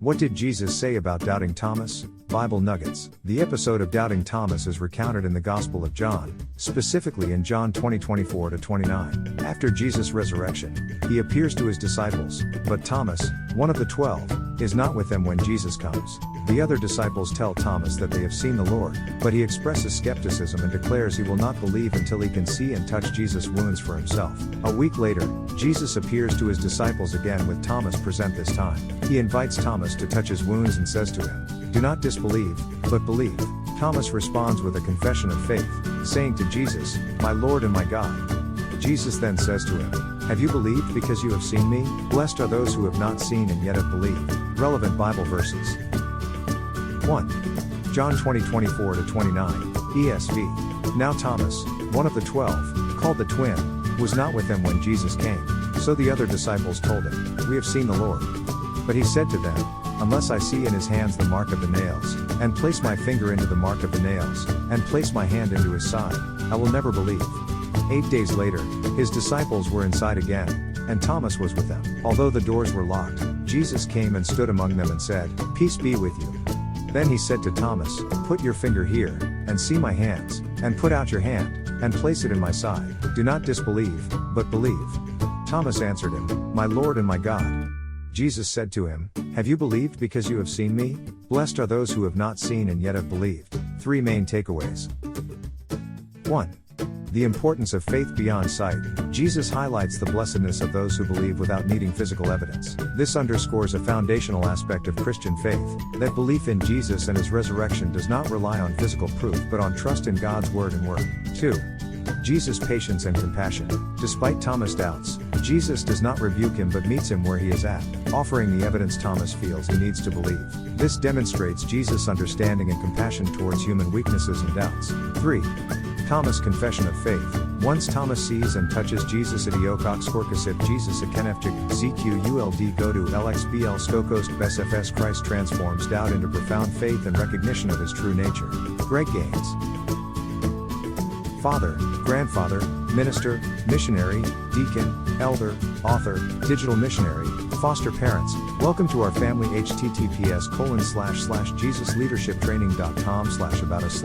What did Jesus say about doubting Thomas? Bible Nuggets. The episode of doubting Thomas is recounted in the Gospel of John, specifically in John 20:24-29. After Jesus' resurrection, he appears to his disciples, but Thomas, one of the 12, is not with them when Jesus comes. The other disciples tell Thomas that they have seen the Lord, but he expresses skepticism and declares he will not believe until he can see and touch Jesus' wounds for himself. A week later, Jesus appears to his disciples again with Thomas present this time. He invites Thomas to touch his wounds and says to him, "Do not disbelieve, but believe." Thomas responds with a confession of faith, saying to Jesus, "My Lord and my God." Jesus then says to him, "Have you believed because you have seen me? Blessed are those who have not seen and yet have believed." Relevant Bible verses. 1. John 20:24-29, ESV. Now Thomas, one of the 12, called the twin, was not with them when Jesus came. So the other disciples told him, "We have seen the Lord." But he said to them, "Unless I see in his hands the mark of the nails, and place my finger into the mark of the nails, and place my hand into his side, I will never believe." 8 days later, his disciples were inside again, and Thomas was with them. Although the doors were locked, Jesus came and stood among them and said, "Peace be with you." Then he said to Thomas, "Put your finger here, and see my hands, and put out your hand, and place it in my side. Do not disbelieve, but believe." Thomas answered him, "My Lord and my God." Jesus said to him, "Have you believed because you have seen me? Blessed are those who have not seen and yet have believed." 3 main takeaways. 1. The importance of faith beyond sight. Jesus highlights the blessedness of those who believe without needing physical evidence. This underscores a foundational aspect of Christian faith, that belief in Jesus and his resurrection does not rely on physical proof but on trust in God's word and work. 2. Jesus' patience and compassion. Despite Thomas' doubts, Jesus does not rebuke him but meets him where he is at, offering the evidence Thomas feels he needs to believe. This demonstrates Jesus' understanding and compassion towards human weaknesses and doubts. 3. Thomas' confession of faith. Once Thomas sees and touches Jesus at Iokok Skorkasip Jesus at Kenefchik ZQULD go to LXBL Skokost BSFS Christ transforms doubt into profound faith and recognition of his true nature. Greg Gaines. Father, grandfather, minister, missionary, deacon, elder, author, digital missionary, foster parents, welcome to our family. https://jesusleadershiptraining.com/about us/